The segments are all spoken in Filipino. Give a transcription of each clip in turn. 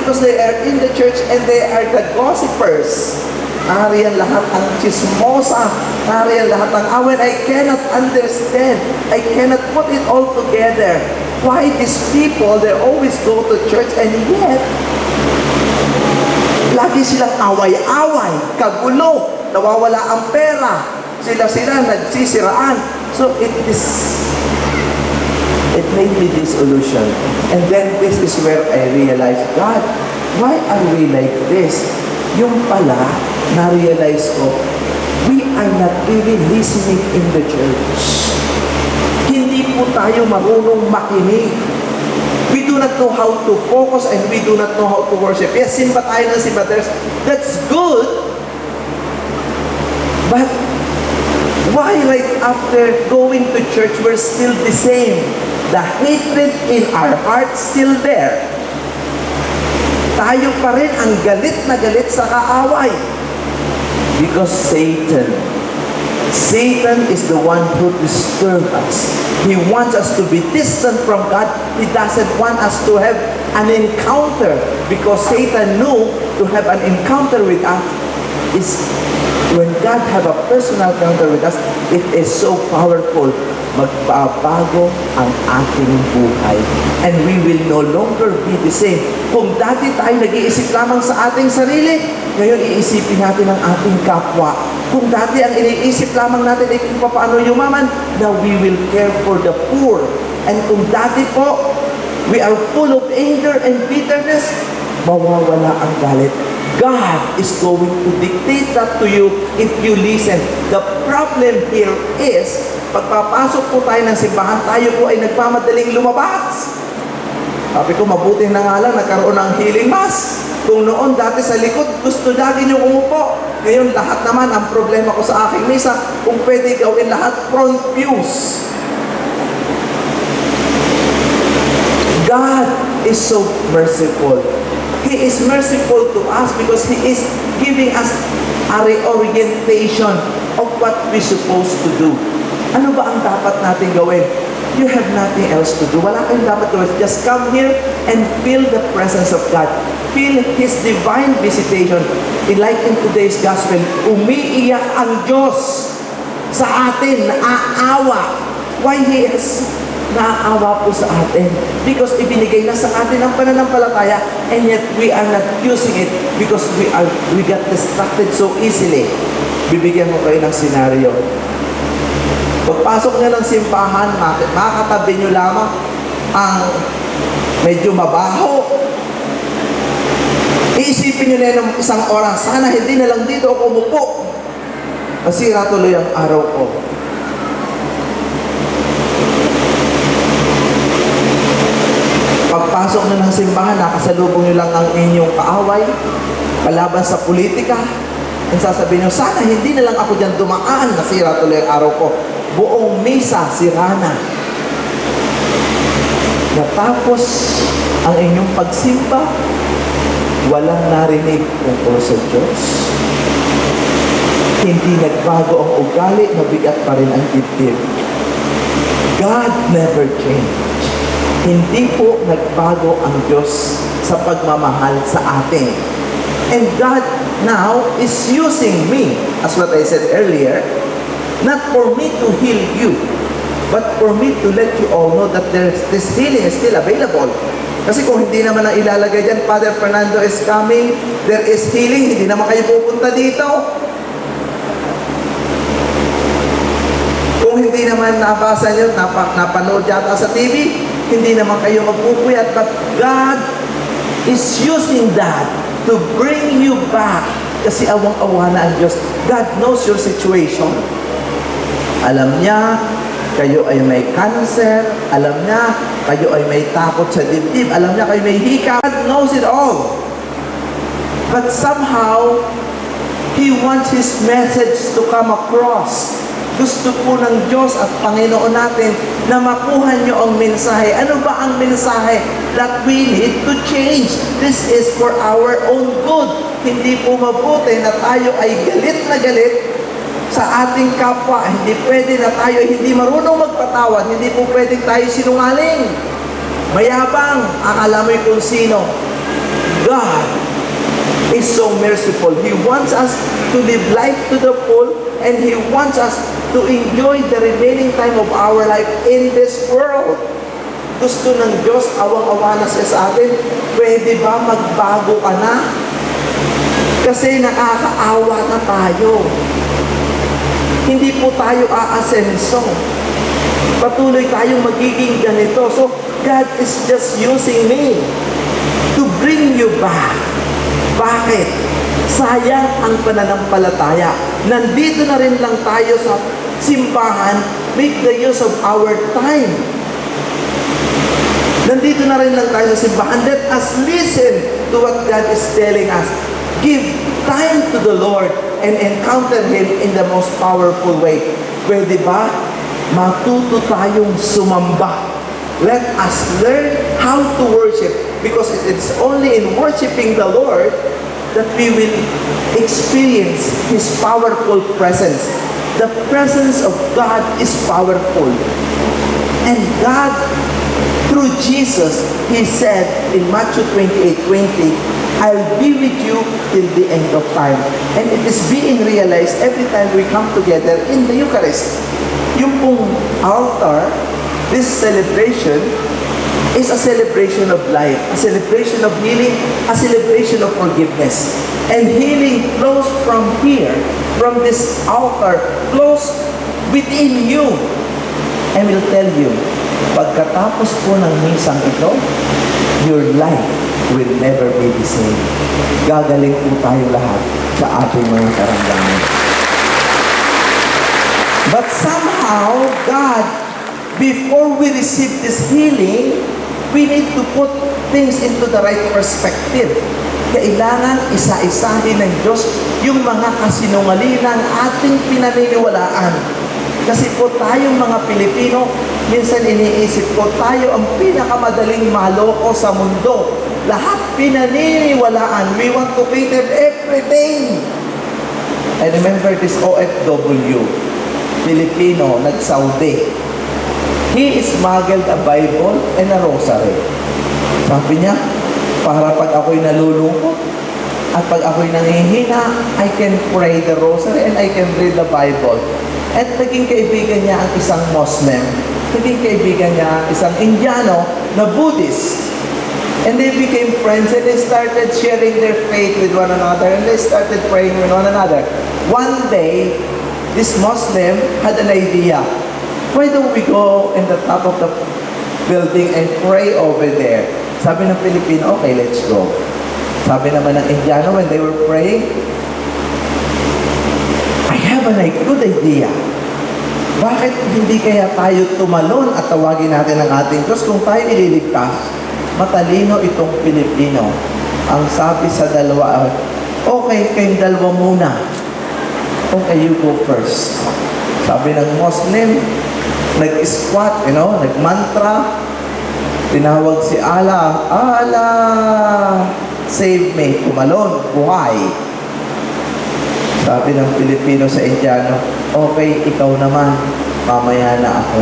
because they are in the church and they are the gossipers. Nariyan lahat ang chismosa, nariyan lahat ng awin. I cannot understand. I cannot put it all together. Why these people, they always go to church and yet, lagi silang away-away, kagulo, nawawala ang pera, sila nagsisiraan. So it made me disillusion. And then this is where I realized, God, why are we like this? Yung pala, na-realize ko, we are not really listening in the church. Hindi po tayo marunong makinig. We do not know how to focus and we do not know how to worship. Yes, simba tayo ng simba. That's good. But why right after going to church, we're still the same? The hatred in our heart still there. Tayo pa rin ang galit na galit sa kaaway. Because Satan is the one who disturbs us. He wants us to be distant from God. He doesn't want us to have an encounter. Because Satan knew to have an encounter with us is when God have a personal encounter with us, it is so powerful. Magbabago ang ating buhay. And we will no longer be the same. Kung dati tayo nag-iisip lamang sa ating sarili, ngayon iisipin natin ang ating kapwa. Kung dati ang iniisip lamang natin ay kung paano yumaman, now we will care for the poor. And kung dati po, we are full of anger and bitterness, mawawala ang galit. God is going to dictate that to you if you listen. The problem here is, pagpapasok po tayo ng simbahan, tayo po ay nagmamadaling lumabas. Sabi ko, mabuti na nga lang nagkaroon ng healing mass. Kung noon dati sa likod, gusto lagi nyo umupo. Ngayon lahat naman, ang problema ko sa aking misa, kung pwede gawin lahat, front views. God is so merciful. He is merciful to us because He is giving us a reorientation of what we're supposed to do. Ano ba ang dapat natin gawin? You have nothing else to do. Wala kang dapat gawin. Just come here and feel the presence of God. Feel His divine visitation. Like in today's gospel, umiiyak ang Diyos sa atin, naaawa. Why He is naaawa po sa atin? Because ibinigay na sa atin ang pananampalataya and yet we are not using it because we got distracted so easily. Bibigyan ko kayo ng senaryo. Pagpasok nyo ng simbahan, makakatabi nyo lamang ang medyo mabaho. Iisipin nyo na ng isang oras, sana hindi na lang dito ako umupo. Masira tuloy ang araw ko. Pagpasok nyo ng simbahan, nakasalubong nyo lang ang inyong kaaway, palaban sa politika. Ang sasabihin nyo, sana hindi na lang ako dyan dumaan, nasira tuloy ang araw ko. Buong misa, sira na. Natapos ang inyong pagsimba, walang narinig tungkol sa Diyos. Hindi nagbago ang ugali, mabigat pa rin ang dibdib. God never changed. Hindi po nagbago ang Diyos sa pagmamahal sa atin. And God now is using me, as what I said earlier, not for me to heal you, but for me to let you all know that this healing is still available. Kasi kung hindi naman ang ilalagay dyan, Father Fernando is coming, there is healing, hindi naman kayo pupunta dito. Kung hindi naman nabasa nyo, napanood yata sa TV, hindi naman kayo magpupuyat, but God is using that to bring you back. Kasi awang-awa na ang Diyos. God knows your situation. Alam niya, kayo ay may cancer. Alam niya, kayo ay may takot sa dibdib. Alam niya, kayo may hika. God knows it all. But somehow, He wants His message to come across. Gusto po ng Diyos at Panginoon natin na makuha niyo ang mensahe. Ano ba ang mensahe? That we need to change. This is for our own good. Hindi po mabuti na tayo ay galit na galit sa ating kapwa. Hindi pwede na tayo hindi marunong magpatawad. Hindi po pwedeng tayo sinungaling. Mayabang, akala mo kung sino. God is so merciful. He wants us to live life to the full, and He wants us to enjoy the remaining time of our life in this world. Gusto ng Diyos, awang-awa na siya sa atin. Pwede ba magbago ka na? Kasi nakakaawa na tayo. Hindi po tayo aasenso. Patuloy tayong magiging ganito. So, God is just using me to bring you back. Bakit? Sayang ang pananampalataya. Nandito na rin lang tayo sa simbahan. Make the use of our time. Nandito na rin lang tayo sa simbahan. Let us listen to what God is telling us. Give time to the Lord and encounter Him in the most powerful way. Pwede ba? Matuto tayong sumamba. Let us learn how to worship, because it's only in worshiping the Lord that we will experience His powerful presence. The presence of God is powerful. And God, through Jesus, He said in Matthew 28:20, I'll be with you till the end of time. And it is being realized every time we come together in the Eucharist. Yung pong altar, this celebration is a celebration of life, a celebration of healing, a celebration of forgiveness. And healing flows from here, from this altar, flows within you. I will tell you, pagkatapos po ng misang ito, your life will never be the same. Gagaling po tayo lahat sa ating mga karamdaman. But somehow, God, before we receive this healing, we need to put things into the right perspective. Kailangan isa-isahin ng Diyos yung mga kasinungalingan ating pinaniniwalaan. Kasi po tayong mga Pilipino, minsan iniisip ko, tayo ang pinakamadaling maloko sa mundo. Lahat pinaniniwalaan. We want to cater everything. I remember this OFW, Filipino, nag-Saudi. He smuggled a Bible and a rosary. Sabi niya, para pag ako'y nalulungkot at pag ako'y nangihina, I can pray the rosary and I can read the Bible. At naging kaibigan niya ang isang Muslim. Naging kaibigan niya ang isang Indiano na Buddhist. And they became friends and they started sharing their faith with one another and they started praying with one another. One day, this Muslim had an idea. Why don't we go in the top of the building and pray over there? Sabi ng Pilipino, okay, let's go. Sabi naman ng Indiano, when they were praying, I have a good idea. Bakit hindi kaya tayo tumalon at tawagin natin ang ating Diyos kung tayo ililigtas? Matalino itong Pilipino. Ang sabi sa dalawa, okay, kayong dalawa muna. Okay, you go first. Sabi ng Muslim, nag-squat, nag-mantra. Tinawag si Allah, Allah, save me, tumalon, buhay. Sabi ng Pilipino sa Indiano, okay, ikaw naman, mamaya na ako.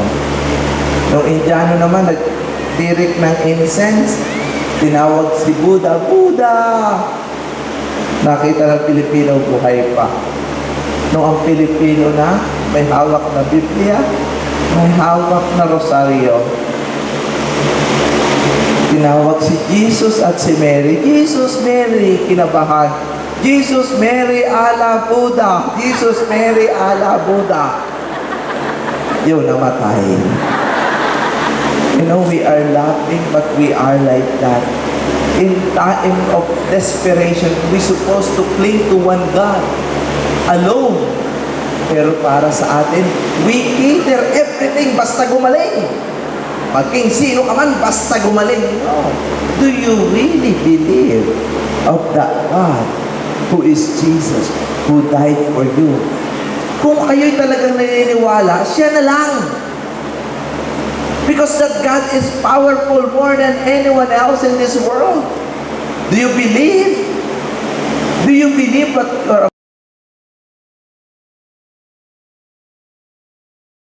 Nung Indiano naman, nagtirik ng incense, tinawag si Buddha, Buddha! Nakita ng Pilipino, buhay pa. Nung ang Pilipino na, may hawak na Biblia, may hawak na rosaryo. Tinawag si Jesus at si Mary. Jesus, Mary, kinabahan. Jesus, Mary, Allah, Buddha. Jesus, Mary, Allah, Buddha. Yun, namatay. We are laughing, but we are like that. In time of desperation, we supposed to cling to one God. Alone. Pero para sa atin, we cater everything basta gumaling. Maging sino ka man, basta gumaling. No. Do you really believe of that God who is Jesus, who died for you? Kung kayo'y talagang naniniwala, siya na lang. Because that God is powerful more than anyone else in this world. Do you believe? Do you believe what